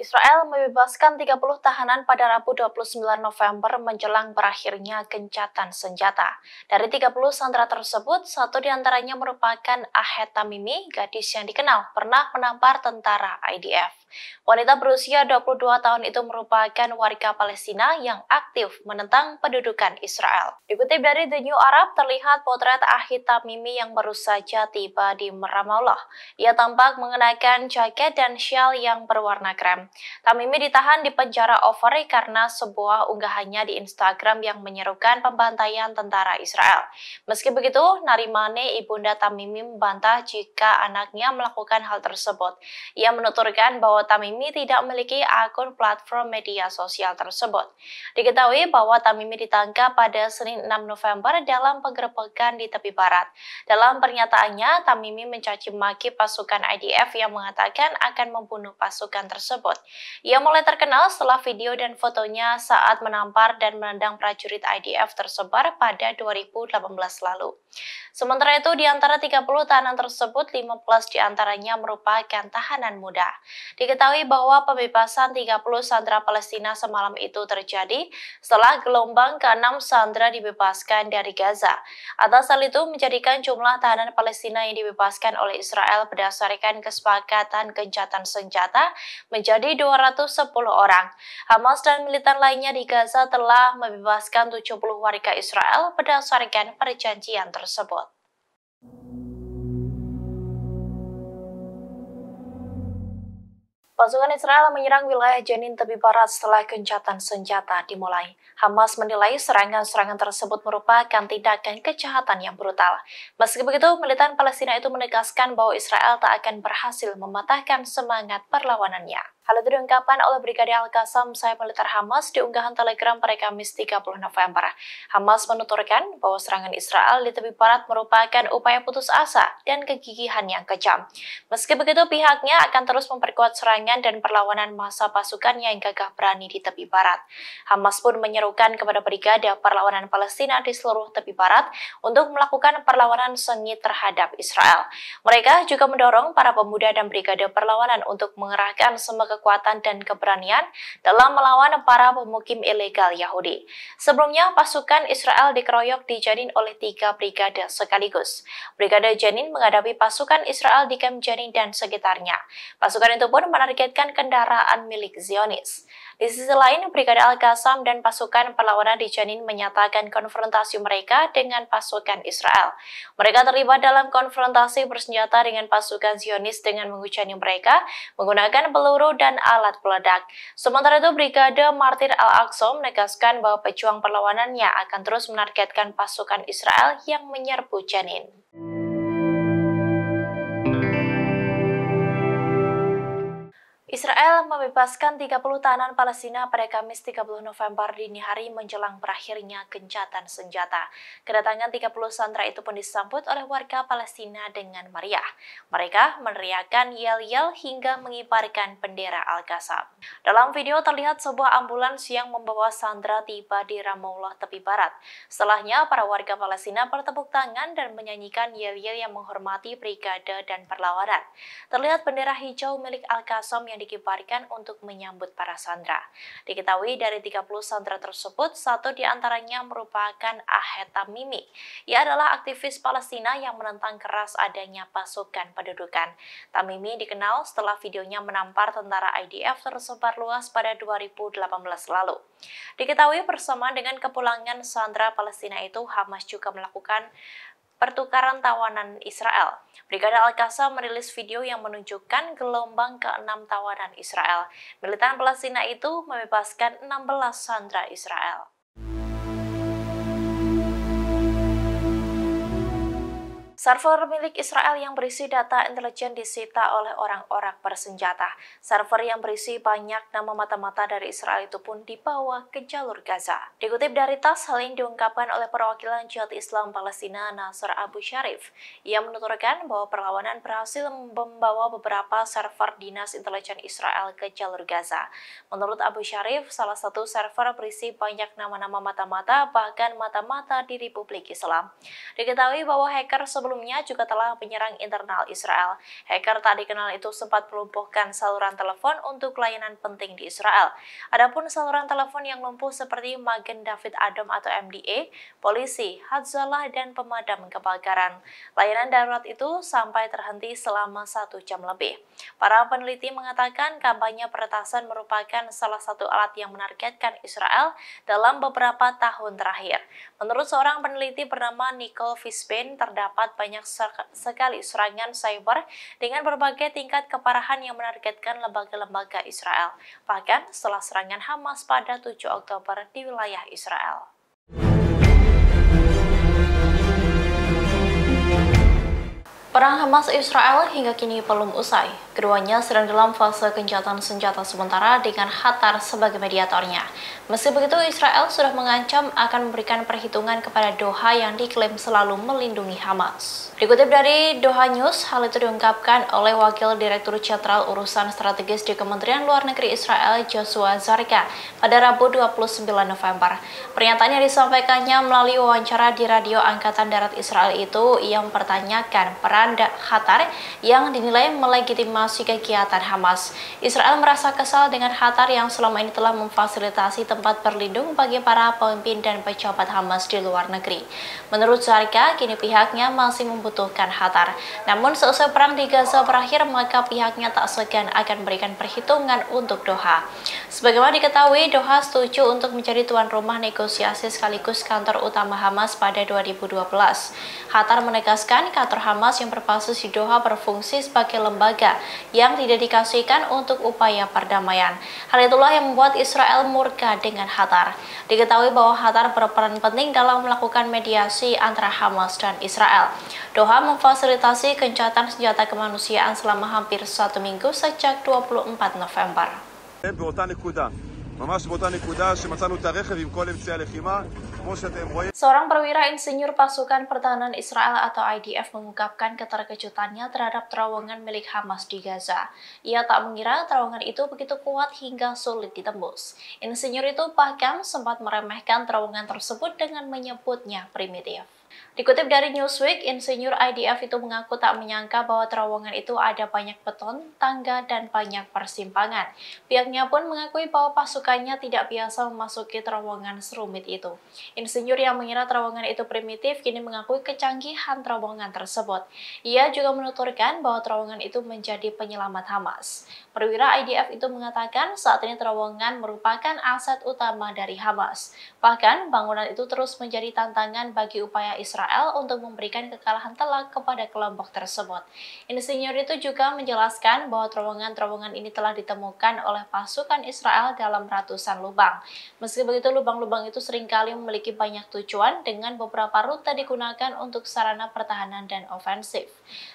Israel membebaskan 30 tahanan pada Rabu 29 November menjelang berakhirnya gencatan senjata. Dari 30 sandera tersebut, satu diantaranya merupakan Ahed Tamimi, gadis yang dikenal pernah menampar tentara IDF. Wanita berusia 22 tahun itu merupakan warga Palestina yang aktif menentang pendudukan Israel. Dikutip dari The New Arab, terlihat potret Ahed Tamimi yang baru saja tiba di Ramallah. Ia tampak mengenakan jaket dan syal yang berwarna krem. Tamimi ditahan di penjara Ofer karena sebuah unggahannya di Instagram yang menyerukan pembantaian tentara Israel. Meski begitu, Narimane, ibunda Tamimi, membantah jika anaknya melakukan hal tersebut. Ia menuturkan bahwa Tamimi tidak memiliki akun platform media sosial tersebut. Diketahui bahwa Tamimi ditangkap pada Senin 6 November dalam penggerebekan di tepi barat. Dalam pernyataannya, Tamimi mencaci maki pasukan IDF yang mengatakan akan membunuh pasukan tersebut. Ia mulai terkenal setelah video dan fotonya saat menampar dan menendang prajurit IDF tersebar pada 2018 lalu. Sementara itu, di antara 30 tahanan tersebut, 15 diantaranya merupakan tahanan muda. Diketahui bahwa pembebasan 30 sandera Palestina semalam itu terjadi setelah gelombang ke-6 sandera dibebaskan dari Gaza. Atas hal itu menjadikan jumlah tahanan Palestina yang dibebaskan oleh Israel berdasarkan kesepakatan gencatan senjata menjadi 210 orang. Hamas dan militer lainnya di Gaza telah membebaskan 70 warga Israel berdasarkan perjanjian tersebut. Pasukan Israel menyerang wilayah Jenin tepi barat setelah gencatan senjata dimulai. Hamas menilai serangan-serangan tersebut merupakan tindakan kejahatan yang brutal. Meski begitu, militer Palestina itu menegaskan bahwa Israel tak akan berhasil mematahkan semangat perlawanannya. Hal itu diungkapkan oleh Brigadir Al-Qassam, sayap militer Hamas, di unggahan Telegram pada Kamis 30 November. Hamas menuturkan bahwa serangan Israel di tepi barat merupakan upaya putus asa dan kegigihan yang kejam. Meski begitu, pihaknya akan terus memperkuat serangan dan perlawanan massa pasukannya yang gagah berani di tepi barat. Hamas pun menyerukan kepada Brigade Perlawanan Palestina di seluruh tepi barat untuk melakukan perlawanan sengit terhadap Israel. Mereka juga mendorong para pemuda dan Brigade Perlawanan untuk mengerahkan semua kekuatan dan keberanian dalam melawan para pemukim ilegal Yahudi. Sebelumnya, pasukan Israel dikeroyok di Jenin oleh 3 brigade sekaligus. Brigade Jenin menghadapi pasukan Israel di Camp Jenin dan sekitarnya. Pasukan itu pun menargetkan kendaraan milik Zionis. Di sisi lain, Brigade Al-Qassam dan pasukan perlawanan di Jenin menyatakan konfrontasi mereka dengan pasukan Israel. Mereka terlibat dalam konfrontasi bersenjata dengan pasukan Zionis dengan menghujani mereka menggunakan peluru dan alat peledak. Sementara itu, Brigade Martir Al-Aqsa menegaskan bahwa pejuang perlawanannya akan terus menargetkan pasukan Israel yang menyerbu Jenin. Israel membebaskan 30 tahanan Palestina pada Kamis 30 November dini hari menjelang berakhirnya gencatan senjata. Kedatangan 30 sandera itu pun disambut oleh warga Palestina dengan meriah. Mereka meneriakkan yel-yel hingga mengibarkan bendera Al-Qassam. Dalam video terlihat sebuah ambulans yang membawa sandera tiba di Ramallah tepi barat. Setelahnya, para warga Palestina bertepuk tangan dan menyanyikan yel-yel yang menghormati brigade dan perlawanan. Terlihat bendera hijau milik Al-Qassam yang dikibarkan untuk menyambut para sandera. Diketahui dari 30 sandera tersebut, satu diantaranya merupakan Ahed Tamimi. Ia adalah aktivis Palestina yang menentang keras adanya pasukan pendudukan. Tamimi dikenal setelah videonya menampar tentara IDF tersebar luas pada 2018 lalu. Diketahui bersama dengan kepulangan sandera Palestina itu, Hamas juga melakukan pertukaran tawanan Israel. Brigade Al-Qassam merilis video yang menunjukkan gelombang ke-6 tawanan Israel. Militer Palestina itu membebaskan 16 sandera Israel. Server milik Israel yang berisi data intelijen disita oleh orang-orang bersenjata. Server yang berisi banyak nama mata-mata dari Israel itu pun dibawa ke jalur Gaza. Dikutip dari TASS, hal ini diungkapkan oleh perwakilan Jihad Islam Palestina Nasser Abu Sharif. Ia menuturkan bahwa perlawanan berhasil membawa beberapa server dinas intelijen Israel ke jalur Gaza. Menurut Abu Sharif, salah satu server berisi banyak nama-nama mata-mata, bahkan mata-mata di Republik Islam. Diketahui bahwa hacker sebelumnya sebelumnya juga telah menyerang internal Israel. Hacker tak dikenal itu sempat melumpuhkan saluran telepon untuk layanan penting di Israel. Adapun saluran telepon yang lumpuh seperti Magen David Adom atau MDA, polisi, Hatzalah, dan pemadam kebakaran. Layanan darurat itu sampai terhenti selama 1 jam lebih. Para peneliti mengatakan kampanye peretasan merupakan salah satu alat yang menargetkan Israel dalam beberapa tahun terakhir. Menurut seorang peneliti bernama Nicole Fisbein, terdapat banyak sekali serangan cyber dengan berbagai tingkat keparahan yang menargetkan lembaga-lembaga Israel, bahkan setelah serangan Hamas pada 7 Oktober di wilayah Israel. Perang Hamas-Israel hingga kini belum usai. Keduanya sedang dalam fase gencatan senjata sementara dengan Qatar sebagai mediatornya. Meski begitu, Israel sudah mengancam akan memberikan perhitungan kepada Doha yang diklaim selalu melindungi Hamas. Dikutip dari Doha News, hal itu diungkapkan oleh Wakil Direktur Jenderal Urusan Strategis di Kementerian Luar Negeri Israel, Joshua Zarka, pada Rabu 29 November. Pernyataan yang disampaikannya melalui wawancara di Radio Angkatan Darat Israel itu, ia mempertanyakan peran Qatar yang dinilai melegitimasi kegiatan Hamas. Israel merasa kesal dengan Qatar yang selama ini telah memfasilitasi tempat berlindung bagi para pemimpin dan pejabat Hamas di luar negeri. Menurut Zarka, kini pihaknya masih membutuhkan Qatar. Namun seusai perang di Gaza berakhir, maka pihaknya tak segan akan memberikan perhitungan untuk Doha. Sebagaimana diketahui, Doha setuju untuk menjadi tuan rumah negosiasi sekaligus kantor utama Hamas pada 2012. Qatar menegaskan kantor Hamas yang berbasis di Doha berfungsi sebagai lembaga yang didedikasikan untuk upaya perdamaian. Hal itulah yang membuat Israel murka dengan Qatar. Diketahui bahwa Qatar berperan penting dalam melakukan mediasi antara Hamas dan Israel. Doha memfasilitasi gencatan senjata kemanusiaan selama hampir 1 minggu sejak 24 November. Seorang perwira insinyur pasukan pertahanan Israel atau IDF mengungkapkan keterkejutannya terhadap terowongan milik Hamas di Gaza. Ia tak mengira terowongan itu begitu kuat hingga sulit ditembus. Insinyur itu bahkan sempat meremehkan terowongan tersebut dengan menyebutnya primitif. Dikutip dari Newsweek, insinyur IDF itu mengaku tak menyangka bahwa terowongan itu ada banyak beton, tangga, dan banyak persimpangan. Pihaknya pun mengakui bahwa pasukannya tidak biasa memasuki terowongan serumit itu. Insinyur yang mengira terowongan itu primitif kini mengakui kecanggihan terowongan tersebut. Ia juga menuturkan bahwa terowongan itu menjadi penyelamat Hamas. Perwira IDF itu mengatakan saat ini terowongan merupakan aset utama dari Hamas. Bahkan bangunan itu terus menjadi tantangan bagi upaya Israel untuk memberikan kekalahan telak kepada kelompok tersebut. Insinyur itu juga menjelaskan bahwa terowongan-terowongan ini telah ditemukan oleh pasukan Israel dalam ratusan lubang. Meski begitu, lubang-lubang itu seringkali memiliki banyak tujuan dengan beberapa rute digunakan untuk sarana pertahanan dan ofensif.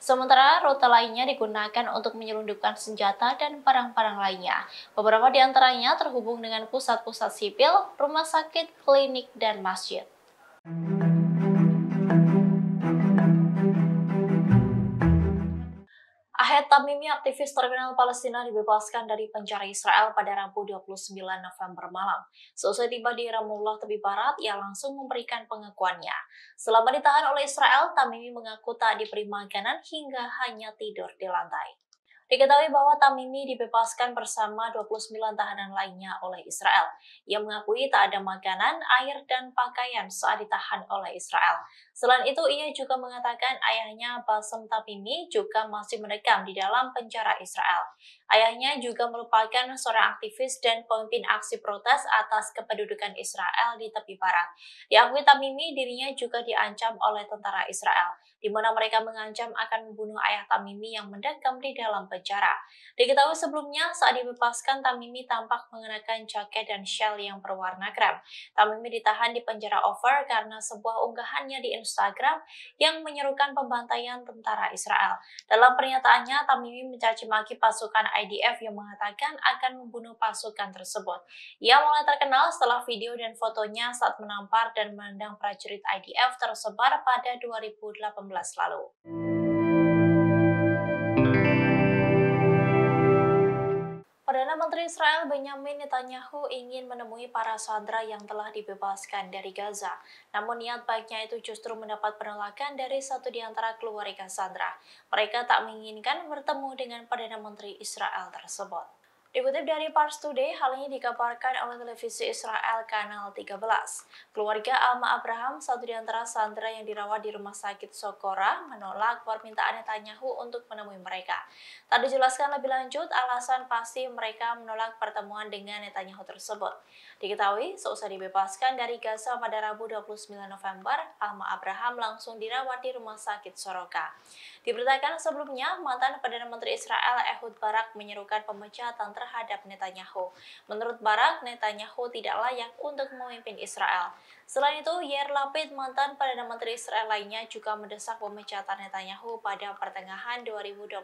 Sementara rute lainnya digunakan untuk menyelundupkan senjata dan barang-barang lainnya. Beberapa di antaranya terhubung dengan pusat-pusat sipil, rumah sakit, klinik, dan masjid. Ahed Tamimi, aktivis terminal Palestina, dibebaskan dari penjara Israel pada Rabu 29 November malam. Seusai tiba di Ramallah tepi barat, ia langsung memberikan pengakuannya. Selama ditahan oleh Israel, Tamimi mengaku tak diberi makanan hingga hanya tidur di lantai. Diketahui bahwa Tamimi dibebaskan bersama 29 tahanan lainnya oleh Israel. Ia mengakui tak ada makanan, air, dan pakaian saat ditahan oleh Israel. Selain itu, ia juga mengatakan ayahnya Bassem Tamimi juga masih mendekam di dalam penjara Israel. Ayahnya juga merupakan seorang aktivis dan pemimpin aksi protes atas kependudukan Israel di tepi barat. Diakui Tamimi, dirinya juga diancam oleh tentara Israel, di mana mereka mengancam akan membunuh ayah Tamimi yang mendekam di dalam penjara. Diketahui sebelumnya, saat dibebaskan, Tamimi tampak mengenakan jaket dan shawl yang berwarna krem. Tamimi ditahan di penjara Ofer karena sebuah unggahannya di Instagram yang menyerukan pembantaian tentara Israel. Dalam pernyataannya, Tamimi mencaci maki pasukan IDF yang mengatakan akan membunuh pasukan tersebut. Ia mulai terkenal setelah video dan fotonya saat menampar dan menendang prajurit IDF tersebar pada 2018 lalu. Perdana Menteri Israel Benyamin Netanyahu ingin menemui para sandera yang telah dibebaskan dari Gaza. Namun niat baiknya itu justru mendapat penolakan dari satu di antara keluarga sandera. Mereka tak menginginkan bertemu dengan Perdana Menteri Israel tersebut. Dikutip dari Pars Today, hal ini dikabarkan oleh televisi Israel Kanal 13. Keluarga Alma Abraham, satu di antara sandera yang dirawat di rumah sakit Sokora, menolak permintaan Netanyahu untuk menemui mereka. Tak dijelaskan lebih lanjut alasan pasti mereka menolak pertemuan dengan Netanyahu tersebut. Diketahui, seusai dibebaskan dari Gaza pada Rabu 29 November, Alma Abraham langsung dirawat di rumah sakit Soroka. Diberitakan sebelumnya, mantan Perdana Menteri Israel Ehud Barak menyerukan pemecatan terhadap Netanyahu. Menurut Barak, Netanyahu tidak layak untuk memimpin Israel. Selain itu, Yair Lapid, mantan Perdana Menteri Israel lainnya, juga mendesak pemecatan Netanyahu pada pertengahan 2023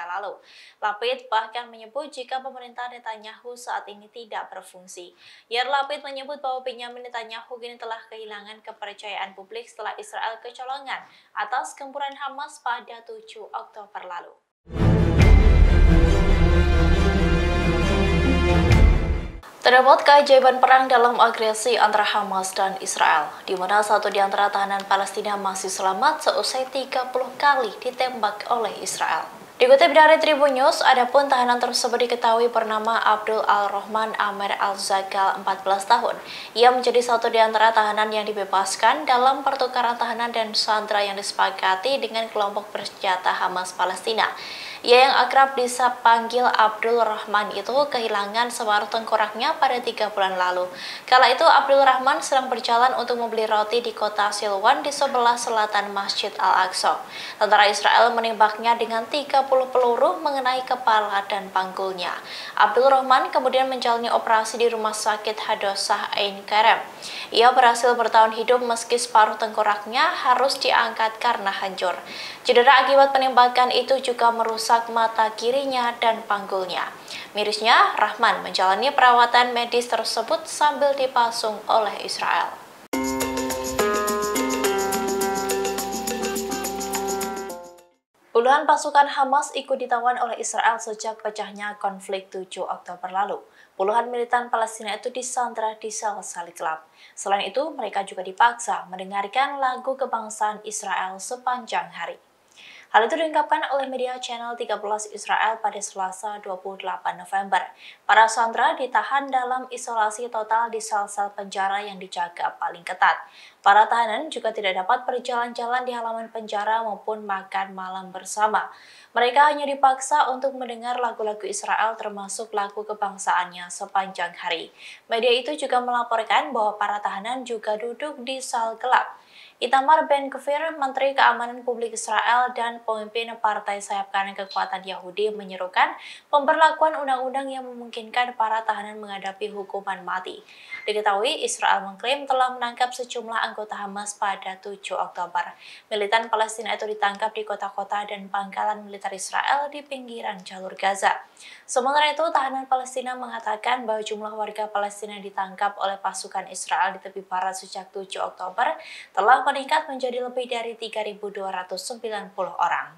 lalu. Lapid bahkan menyebut jika pemerintah Netanyahu saat ini tidak berfungsi. Yair Lapid menyebut bahwa Benyamin Netanyahu kini telah kehilangan kepercayaan publik setelah Israel kecolongan atas gempuran Hamas pada 7 Oktober lalu. Terdapat keajaiban perang dalam agresi antara Hamas dan Israel, di mana satu di antara tahanan Palestina masih selamat seusai 30 kali ditembak oleh Israel. Dikutip dari Tribun News, adapun tahanan tersebut diketahui bernama Abdul Al-Rahman Amer Al-Zakal, 14 tahun. Ia menjadi satu di antara tahanan yang dibebaskan dalam pertukaran tahanan dan sandera yang disepakati dengan kelompok bersenjata Hamas Palestina. Ia yang akrab dipanggil Abdul Rahman itu kehilangan separuh tengkoraknya pada 3 bulan lalu. Kala itu Abdul Rahman sedang berjalan untuk membeli roti di kota Silwan di sebelah selatan Masjid Al-Aqsa. Tentara Israel menembaknya dengan 30 peluru mengenai kepala dan panggulnya. Abdul Rahman kemudian menjalani operasi di rumah sakit Hadosah Ain Karem. Ia berhasil bertahan hidup meski separuh tengkoraknya harus diangkat karena hancur. Cedera akibat penembakan itu juga merusak mata kirinya dan panggulnya. Mirisnya, Rahman menjalani perawatan medis tersebut sambil dipasung oleh Israel. Puluhan pasukan Hamas ikut ditawan oleh Israel sejak pecahnya konflik 7 Oktober lalu. Puluhan militan Palestina itu disandra di sel-sel gelap. Selain itu, mereka juga dipaksa mendengarkan lagu kebangsaan Israel sepanjang hari. Hal itu diungkapkan oleh media channel 13 Israel pada Selasa 28 November. Para sandera ditahan dalam isolasi total di sel-sel penjara yang dijaga paling ketat. Para tahanan juga tidak dapat berjalan-jalan di halaman penjara maupun makan malam bersama. Mereka hanya dipaksa untuk mendengar lagu-lagu Israel termasuk lagu kebangsaannya sepanjang hari. Media itu juga melaporkan bahwa para tahanan juga duduk di sel gelap. Itamar Ben-Gvir, Menteri Keamanan Publik Israel dan pemimpin Partai Sayap Kanan Kekuatan Yahudi menyerukan pemberlakuan undang-undang yang memungkinkan para tahanan menghadapi hukuman mati. Diketahui, Israel mengklaim telah menangkap sejumlah anggota Hamas pada 7 Oktober. Militan Palestina itu ditangkap di kota-kota dan pangkalan militer Israel di pinggiran jalur Gaza. Sementara itu, tahanan Palestina mengatakan bahwa jumlah warga Palestina yang ditangkap oleh pasukan Israel di tepi barat sejak 7 Oktober telah meningkat menjadi lebih dari 3.290 orang.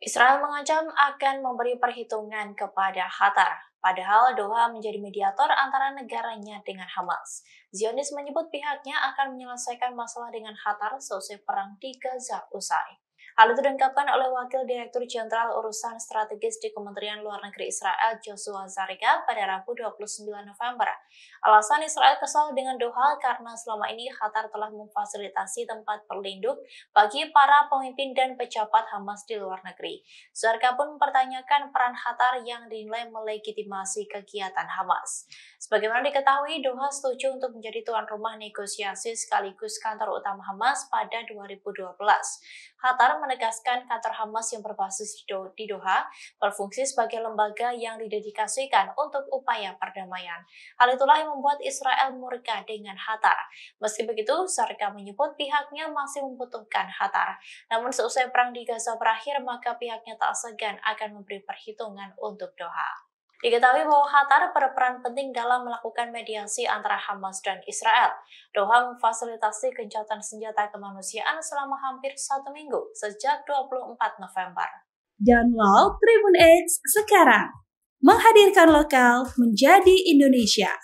Israel mengancam akan memberi perhitungan kepada Qatar, padahal Doha menjadi mediator antara negaranya dengan Hamas. Zionis menyebut pihaknya akan menyelesaikan masalah dengan Qatar selesai perang di Gaza usai. Hal itu diungkapkan oleh Wakil Direktur Jenderal Urusan Strategis di Kementerian Luar Negeri Israel, Joshua Zarika, pada Rabu 29 November. Alasan Israel kesal dengan Doha karena selama ini Qatar telah memfasilitasi tempat berlindung bagi para pemimpin dan pejabat Hamas di luar negeri. Zarika pun mempertanyakan peran Qatar yang dinilai melegitimasi kegiatan Hamas. Sebagaimana diketahui, Doha setuju untuk menjadi tuan rumah negosiasi sekaligus kantor utama Hamas pada 2012. Qatar menegaskan kantor Hamas yang berbasis di Doha berfungsi sebagai lembaga yang didedikasikan untuk upaya perdamaian. Hal itulah yang membuat Israel murka dengan Qatar. Meski begitu, Zarika menyebut pihaknya masih membutuhkan Qatar. Namun seusai perang di Gaza berakhir, maka pihaknya tak segan akan memberi perhitungan untuk Doha. Diketahui bahwa Qatar berperan penting dalam melakukan mediasi antara Hamas dan Israel. Doha memfasilitasi gencatan senjata kemanusiaan selama hampir 1 minggu sejak 24 November. Download Tribun X sekarang, menghadirkan lokal menjadi Indonesia.